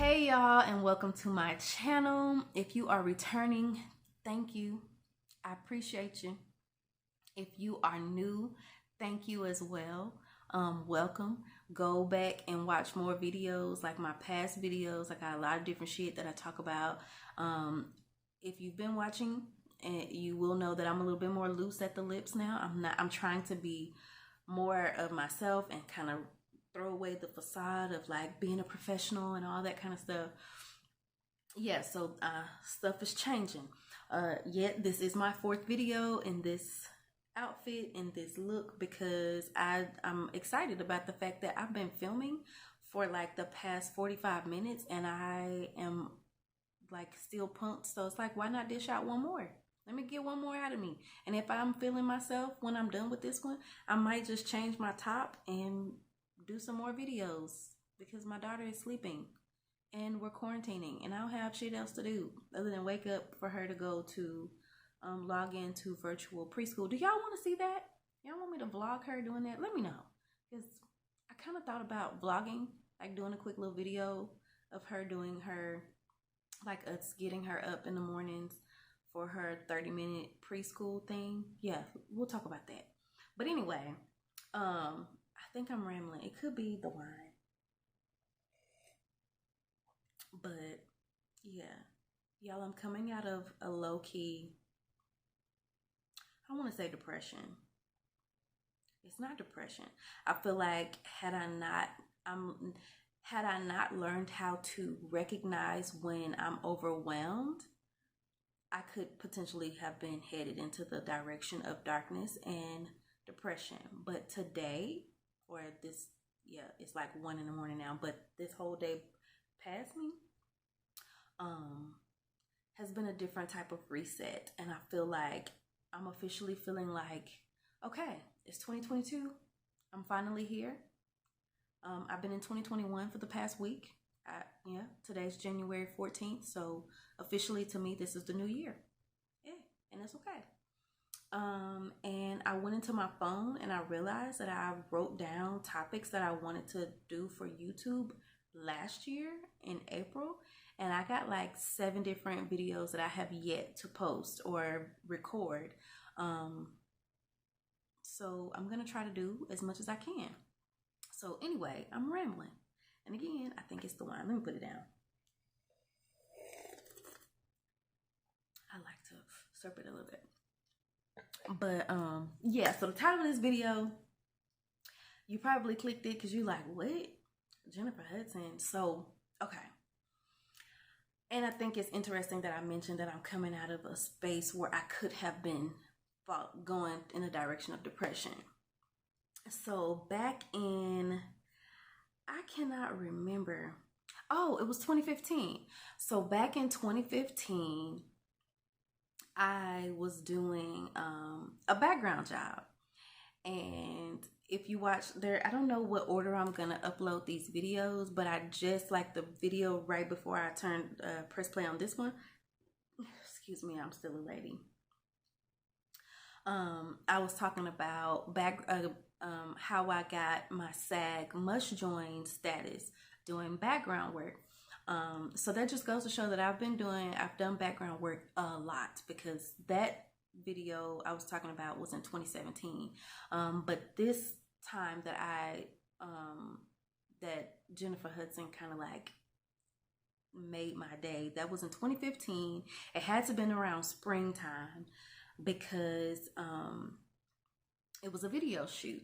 Hey y'all, and welcome to my channel. If you are returning, thank you. I appreciate you. If you are new, thank you as well. Welcome. Go back and watch more videos, like my past videos. I got a lot of different shit that I talk about. If you've been watching, you will know that I'm a little bit more loose at the lips now. I'm trying to be more of myself and kind of throw away the facade of like being a professional and all that kind of stuff. Yeah, so stuff is changing. Yet this is my fourth video in this outfit, in this look, because I'm excited about the fact that I've been filming for like the past 45 minutes and I am like still pumped. So it's like, why not dish out one more? Let me get one more out of me. And if I'm feeling myself when I'm done with this one, I might just change my top and do some more videos because my daughter is sleeping and we're quarantining and I don't have shit else to do other than wake up for her to go to log into virtual preschool. Do y'all want to see that? Y'all want me to vlog her doing that? Let me know, because I kind of thought about vlogging, like doing a quick little video of her doing her, like us getting her up in the mornings for her 30-minute preschool thing. Yeah, we'll talk about that. But anyway, I think I'm rambling. It could be the wine. But yeah, y'all, I'm coming out of a low-key, I want to say depression. It's not depression. I feel like had I not learned how to recognize when I'm overwhelmed, I could potentially have been headed into the direction of darkness and depression. But today, or this, yeah, it's like 1 in the morning now, but this whole day past me has been a different type of reset. And I feel like I'm officially feeling like, okay, it's 2022. I'm finally here. I've been in 2021 for the past week. Yeah, today's January 14th. So officially to me, this is the new year. Yeah, and it's okay. And I went into my phone and I realized that I wrote down topics that I wanted to do for YouTube last year in April. And I got like 7 different videos that I have yet to post or record. So I'm going to try to do as much as I can. So anyway, I'm rambling. And again, I think it's the wine. Let me put it down. I like to slurp it a little bit. But yeah, so the title of this video, you probably clicked it because you're like, what? Jennifer Hudson. So, okay. And I think it's interesting that I mentioned that I'm coming out of a space where I could have been going in the direction of depression. So back in, I cannot remember. Oh, it was 2015. So back in 2015, I was doing a background job. And if you watch there, I don't know what order I'm going to upload these videos, but I just like the video right before I press play on this one. Excuse me, I'm still a lady. I was talking about how I got my SAG must join status doing background work. So that just goes to show that I've done background work a lot, because that video I was talking about was in 2017. But this time that that Jennifer Hudson kind of like made my day, that was in 2015. It had to have been around springtime, because it was a video shoot.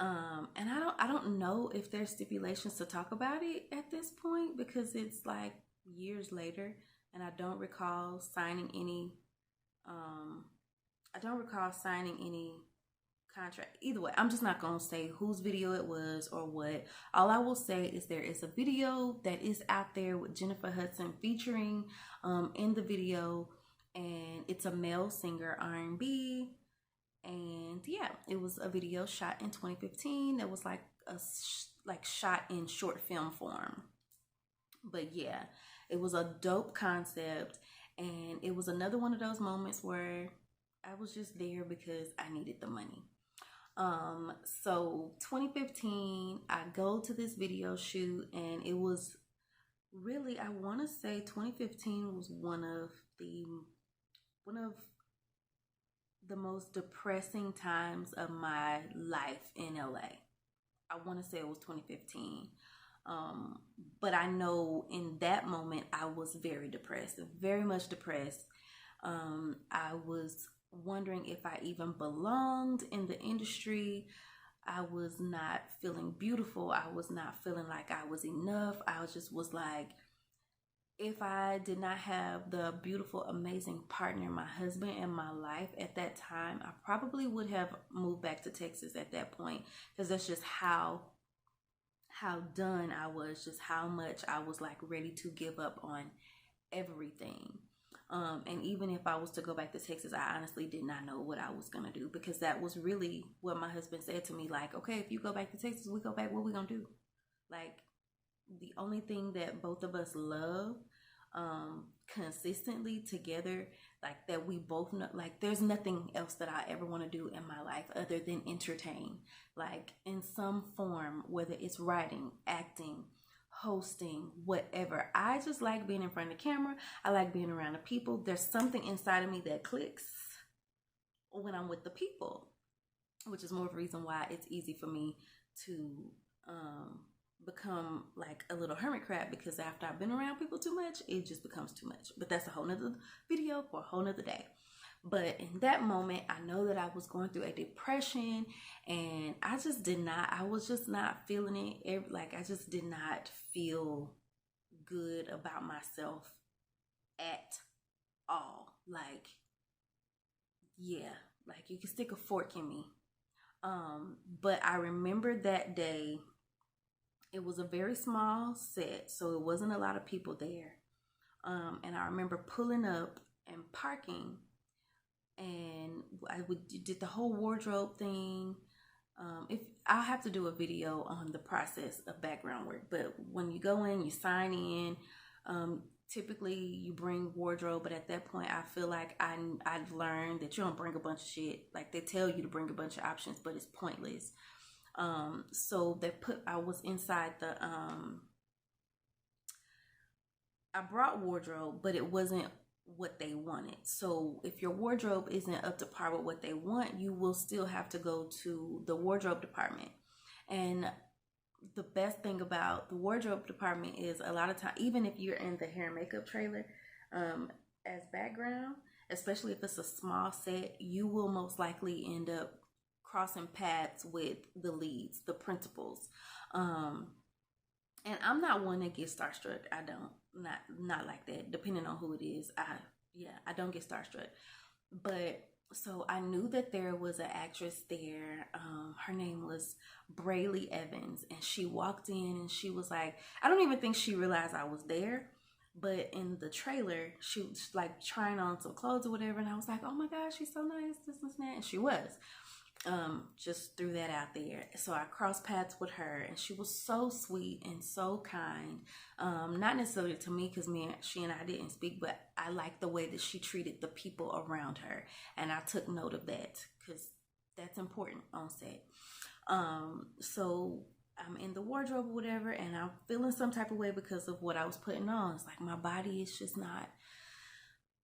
And I don't know if there's stipulations to talk about it at this point, because it's like years later and I don't recall signing any contract. Either way, I'm just not gonna say whose video it was or what. All I will say is there is a video that is out there with Jennifer Hudson featuring in the video, and it's a male singer, R&B. And yeah, it was a video shot in 2015 that was like shot in short film form. But yeah, it was a dope concept, and it was another one of those moments where I was just there because I needed the money. So 2015, I go to this video shoot, and it was really, I want to say 2015 was one of the most depressing times of my life in LA. I want to say it was 2015. But I know in that moment I was very depressed, very much depressed. I was wondering if I even belonged in the industry. I was not feeling beautiful. I was not feeling like I was enough. I was like, if I did not have the beautiful, amazing partner, my husband in my life at that time, I probably would have moved back to Texas at that point, because that's just how done I was, just how much I was like ready to give up on everything. And even if I was to go back to Texas, I honestly did not know what I was gonna do, because that was really what my husband said to me. Like, okay, if you go back to Texas, we go back, what we gonna do? Like, the only thing that both of us love consistently together, like that we both know, like there's nothing else that I ever want to do in my life other than entertain, like in some form, whether it's writing, acting, hosting, whatever. I just like being in front of the camera. I like being around the people. There's something inside of me that clicks when I'm with the people, which is more of a reason why it's easy for me to become like a little hermit crab, because after I've been around people too much, it just becomes too much. But that's a whole nother video for a whole nother day. But in that moment, I know that I was going through a depression, and I was just not feeling it. Like, I just did not feel good about myself at all. Like, yeah, like you can stick a fork in me. But I remember that day, it was a very small set, so it wasn't a lot of people there. And I remember pulling up and parking, and did the whole wardrobe thing. If I'll have to do a video on the process of background work, but when you go in, you sign in. Typically you bring wardrobe, but at that point I feel like I've learned that you don't bring a bunch of shit. Like, they tell you to bring a bunch of options, but it's pointless. So I was inside I brought wardrobe, but it wasn't what they wanted. So if your wardrobe isn't up to par with what they want, you will still have to go to the wardrobe department. And the best thing about the wardrobe department is, a lot of time, even if you're in the hair and makeup trailer, as background, especially if it's a small set, you will most likely end up crossing paths with the leads, the principals. And I'm not one that gets starstruck. I don't, not like that. Depending on who it is, I don't get starstruck. But so I knew that there was an actress there. Her name was Brayley Evans, and she walked in and she was like, I don't even think she realized I was there. But in the trailer, she was like trying on some clothes or whatever, and I was like, oh my gosh, she's so nice, this and that. And she was. Just threw that out there. So I crossed paths with her, and she was so sweet and so kind. Not necessarily to me, because she and I didn't speak, but I liked the way that she treated the people around her, and I took note of that, because that's important on set. So I'm in the wardrobe or whatever, and I'm feeling some type of way because of what I was putting on. It's like my body is just not,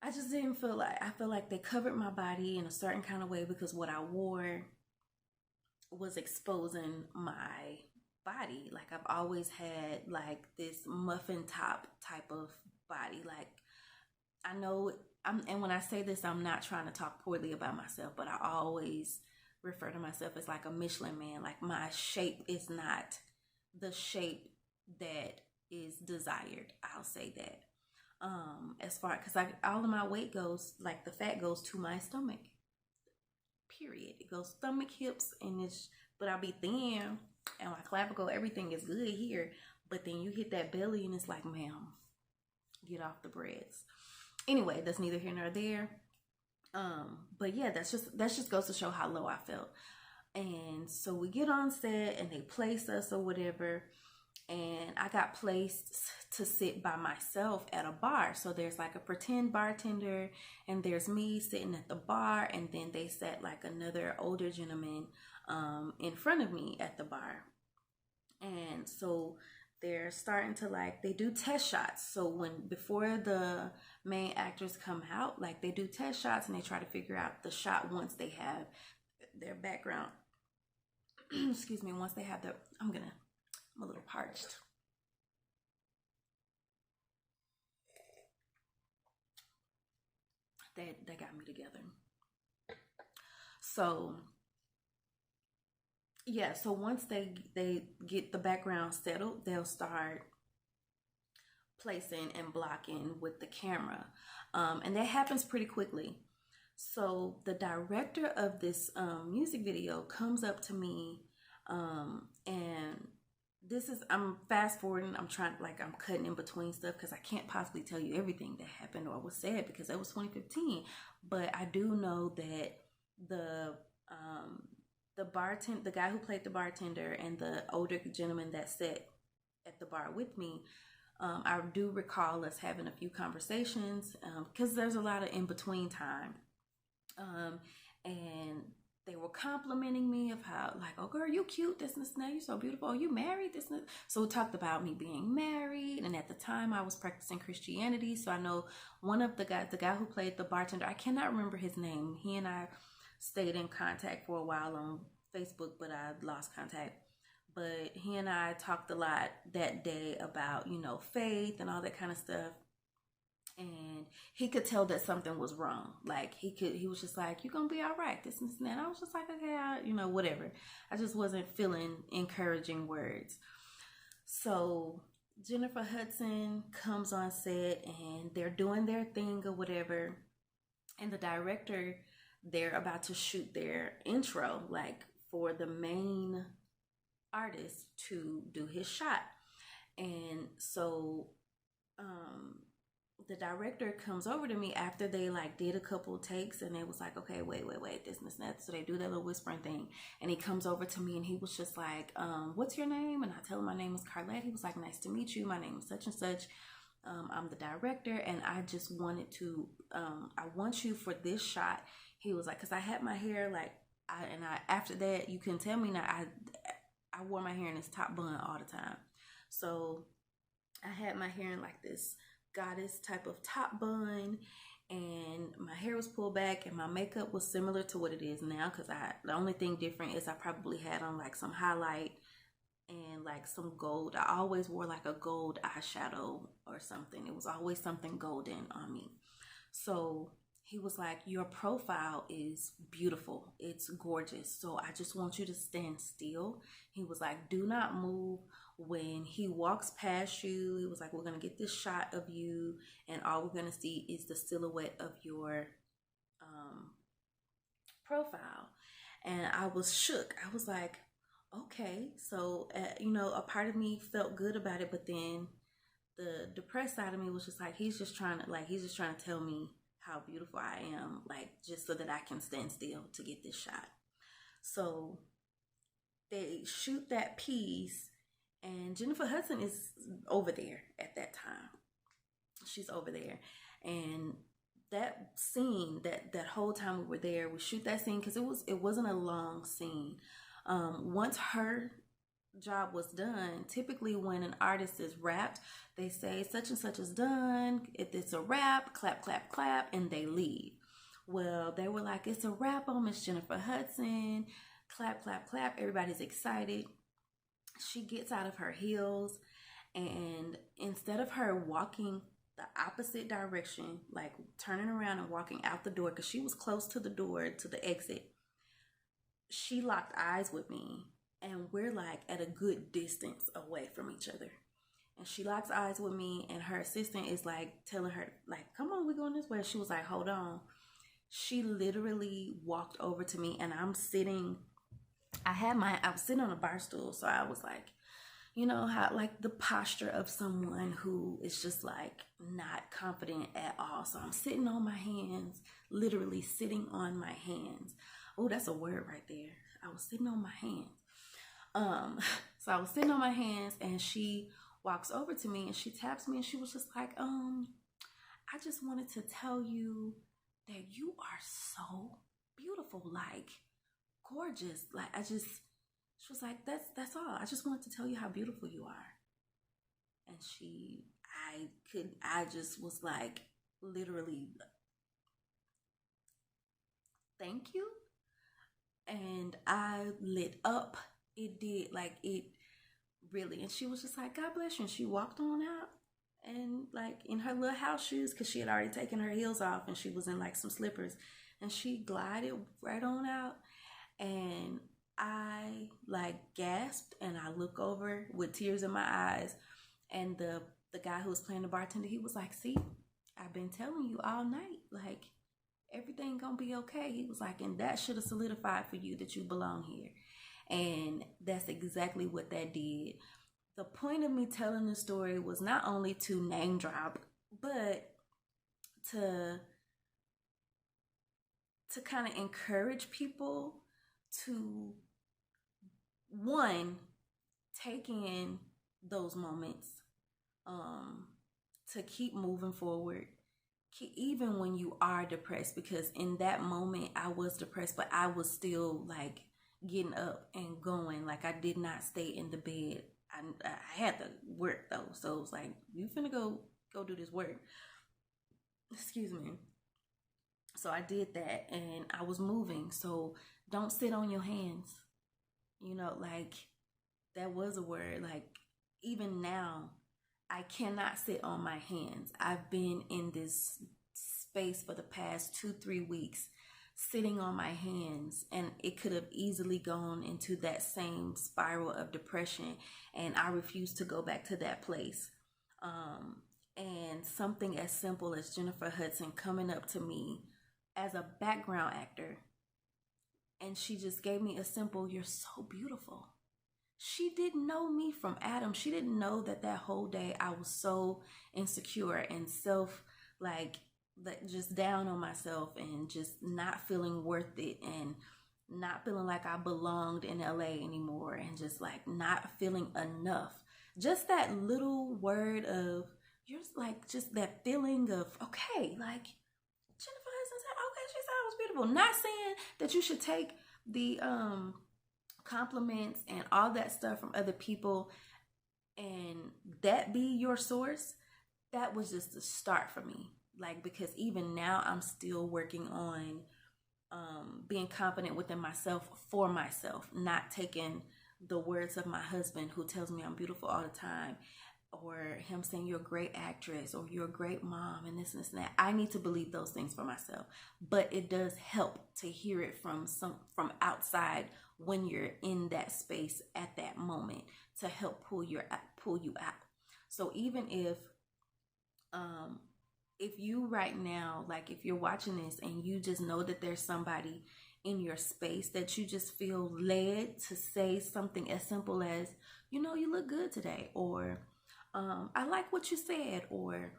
I just didn't feel like, I feel like they covered my body in a certain kind of way, because what I wore was exposing my body. Like, I've always had like this muffin top type of body. Like, I know and when I say this, I'm not trying to talk poorly about myself, but I always refer to myself as like a Michelin man. Like, my shape is not the shape that is desired. I'll say that. As far, because all of my weight goes, like the fat goes to my stomach, period. It goes stomach, hips, and but I'll be thin, and my clavicle, everything is good here, but then you hit that belly and it's like, ma'am, get off the breads. Anyway, that's neither here nor there. But yeah, that just goes to show how low I felt. And so we get on set and they place us or whatever, and I got placed to sit by myself at a bar. So there's like a pretend bartender, and there's me sitting at the bar, and then they sat like another older gentleman in front of me at the bar. And so they're starting to like, they do test shots. So before the main actors come out, like they do test shots and they try to figure out the shot once they have their background. Excuse me, once they have their, I'm a little parched. That got me together. So yeah, so once they get the background settled, they'll start placing and blocking with the camera, and that happens pretty quickly. So the director of this music video comes up to me, and I'm fast forwarding. I'm trying, like, I'm cutting in between stuff because I can't possibly tell you everything that happened or was said because that was 2015. But I do know that the the guy who played the bartender, and the older gentleman that sat at the bar with me, I do recall us having a few conversations because there's a lot of in between time, and they were complimenting me of how, like, oh girl, you cute, this and that, you're so beautiful, oh, you married, this and that. So we talked about me being married, and at the time I was practicing Christianity. So I know one of the guy who played the bartender, I cannot remember his name. He and I stayed in contact for a while on Facebook, but I lost contact. But he and I talked a lot that day about, faith and all that kind of stuff. And he could tell that something was wrong. Like he was just like, you're going to be all right, this and that. And I was just like, okay, whatever. I just wasn't feeling encouraging words. So Jennifer Hudson comes on set and they're doing their thing or whatever. And the director, they're about to shoot their intro, like for the main artist to do his shot. And so the director comes over to me after they like did a couple takes, and they was like, okay, wait, this and that. So they do that little whispering thing, and he comes over to me and he was just like, what's your name? And I tell him my name is Carlette. He was like, nice to meet you, my name is such and such. I'm the director, and I just wanted to I want you for this shot. He was like, because I had my hair like after that, you can tell me now, I wore my hair in this top bun all the time. So I had my hair in like this goddess type of top bun, and my hair was pulled back, and my makeup was similar to what it is now, because the only thing different is I probably had on like some highlight and like some gold. I always wore like a gold eyeshadow or something. It was always something golden on me. So he was like, your profile is beautiful, it's gorgeous, so I just want you to stand still. He was like, do not move. When he walks past you, he was like, we're going to get this shot of you, and all we're going to see is the silhouette of your profile. And I was shook. I was like, okay. So, a part of me felt good about it, but then the depressed side of me was just like, he's just trying to tell me how beautiful I am, like, just so that I can stand still to get this shot. So they shoot that piece, and Jennifer Hudson is over there at that time. She's over there. And that scene, that whole time we were there, we shoot that scene because it wasn't a long scene. Once her job was done, typically when an artist is wrapped, they say such and such is done. If it's a wrap, clap, clap, clap, and they leave. Well, they were like, it's a wrap on Miss Jennifer Hudson. Clap, clap, clap. Everybody's excited. She gets out of her heels, and instead of her walking the opposite direction, like turning around and walking out the door, because she was close to the door to the exit, she locked eyes with me, and we're like at a good distance away from each other. And she locks eyes with me, and her assistant is like telling her, like, come on, we're going this way. She was like, hold on. She literally walked over to me, and I was sitting on a bar stool. So I was like, how like the posture of someone who is just like not confident at all. So I'm sitting on my hands, literally sitting on my hands. Oh, that's a word right there. I was sitting on my hands. So I was sitting on my hands, and she walks over to me and she taps me, and she was just like, I just wanted to tell you that you are so beautiful, like gorgeous. Like she was like, that's all. I just wanted to tell you how beautiful you are. And I just was like, literally, thank you. And I lit up. It did, like, it really. And she was just like, God bless you. And she walked on out, and like in her little house shoes, because she had already taken her heels off and she was in like some slippers, and she glided right on out. And I like gasped, and I look over with tears in my eyes, and the guy who was playing the bartender, he was like, see, I've been telling you all night, like, everything gonna be okay. He was like, and that should have solidified for you that you belong here. And that's exactly what that did. The point of me telling the story was not only to name drop, but to kind of encourage people to, one, take in those moments, to keep moving forward, even when you are depressed, because in that moment I was depressed, but I was still like getting up and going. Like, I did not stay in the bed. I had to work though, so it was like, you finna go do this work. Excuse me. So I did that, and I was moving. So don't sit on your hands. You know, like, that was a word. Like, even now, I cannot sit on my hands. I've been in this space for the past 2-3 weeks, sitting on my hands, and it could have easily gone into that same spiral of depression, and I refuse to go back to that place. And something as simple as Jennifer Hudson coming up to me as a background actor, and she just gave me a simple, "You're so beautiful." She didn't know me from Adam. She didn't know that whole day I was so insecure and like just down on myself, and just not feeling worth it, and not feeling like I belonged in LA anymore, and just like not feeling enough. Just that little word of, you're like, just that feeling of, okay, like, Jennifer Hudson said, okay, she said I was beautiful. Not saying that you should take the compliments and all that stuff from other people and that be your source. That was just the start for me. Like, because even now I'm still working on being confident within myself, for myself, not taking the words of my husband, who tells me I'm beautiful all the time, or him saying you're a great actress, or you're a great mom, and this and that. I need to believe those things for myself. But it does help to hear it from outside when you're in that space at that moment, to help pull you out. So even if you right now, like, if you're watching this and you just know that there's somebody in your space that you just feel led to say something as simple as, you know, you look good today, or I like what you said, or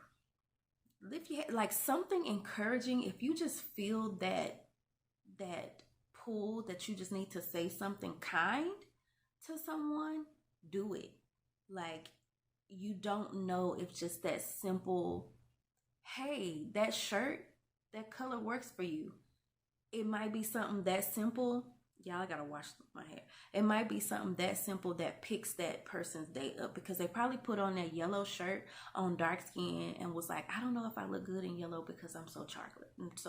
if you like something encouraging, if you just feel that pull that you just need to say something kind to someone, do it. Like, you don't know if just that simple, hey, that shirt, that color works for you. It might be something that simple. Y'all, I gotta wash my hair. It might be something that simple that picks that person's day up, because they probably put on that yellow shirt on dark skin and was like, I don't know if I look good in yellow because I'm so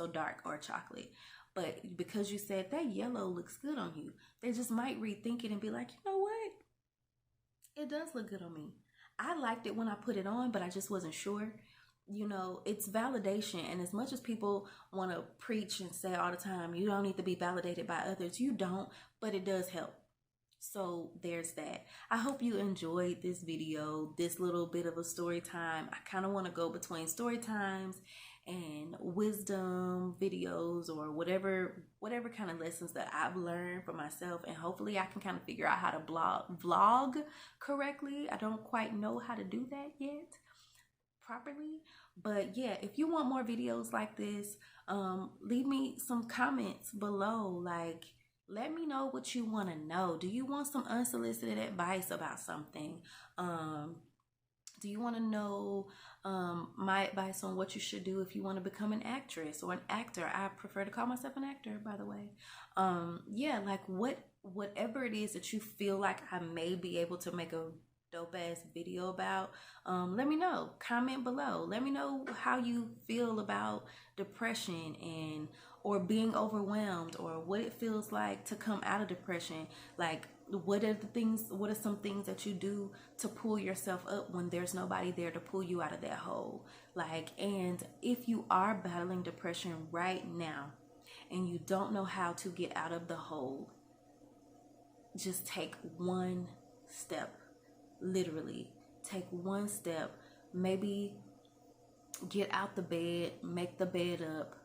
dark or chocolate. But because you said that yellow looks good on you, they just might rethink it and be like, you know what? It does look good on me. I liked it when I put it on, but I just wasn't sure. You know, it's validation. And as much as people want to preach and say all the time, you don't need to be validated by others, you don't, but it does help. So there's that. I hope you enjoyed this video, this little bit of a story time. I kind of want to go between story times and wisdom videos, or whatever kind of lessons that I've learned for myself, and hopefully I can kind of figure out how to vlog correctly. I don't quite know how to do that yet properly, but yeah, if you want more videos like this, leave me some comments below. Like, let me know what you want to know. Do you want some unsolicited advice about something? Do you want to know my advice on what you should do if you want to become an actress or an actor? I prefer to call myself an actor, by the way. Yeah, like whatever it is that you feel like I may be able to make a dope ass video about, let me know. Comment below. Let me know how you feel about depression and or being overwhelmed, or what it feels like to come out of depression. Like, what are some things that you do to pull yourself up when there's nobody there to pull you out of that hole? Like, and if you are battling depression right now and you don't know how to get out of the hole, just take one step. Literally take one step. Maybe get out the bed, make the bed up,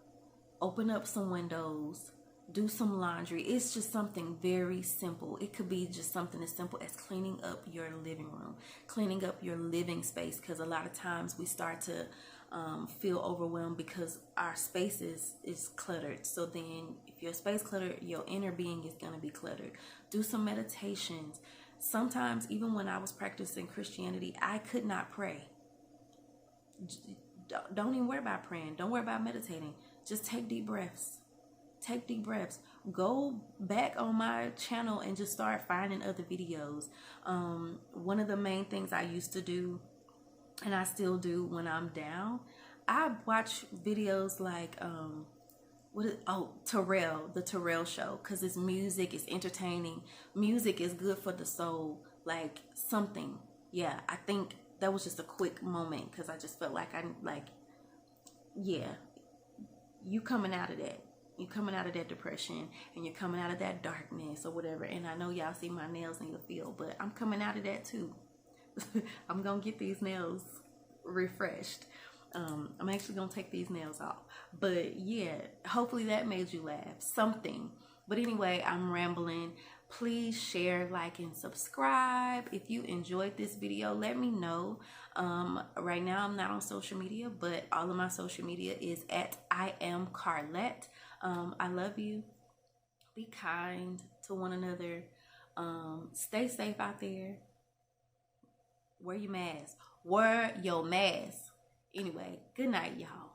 open up some windows, do some laundry. It's just something very simple. It could be just something as simple as cleaning up your living room, cleaning up your living space, because a lot of times we start to feel overwhelmed because our space is cluttered. So then if your space cluttered, your inner being is going to be cluttered. Do some meditations. Sometimes even when I was practicing Christianity, I could not pray. Don't even worry about praying. Don't worry about meditating. Just take deep breaths. Take deep breaths. Go back on my channel and just start finding other videos. One of the main things I used to do, and I still do when I'm down, I watch videos like Terrell, the Terrell Show, because it's music, it's entertaining. Music is good for the soul. Like something. Yeah, I think that was just a quick moment because I just felt like you coming out of that. You're coming out of that depression and you're coming out of that darkness or whatever. And I know y'all see my nails in your field, but I'm coming out of that too. I'm going to get these nails refreshed. I'm actually going to take these nails off. But yeah, hopefully that made you laugh. Something. But anyway, I'm rambling. Please share, like, and subscribe. If you enjoyed this video, let me know. Right now, I'm not on social media, but all of my social media is at I am Carlette. I love you. Be kind to one another. Stay safe out there. Wear your mask. Wear your mask. Anyway, good night, y'all.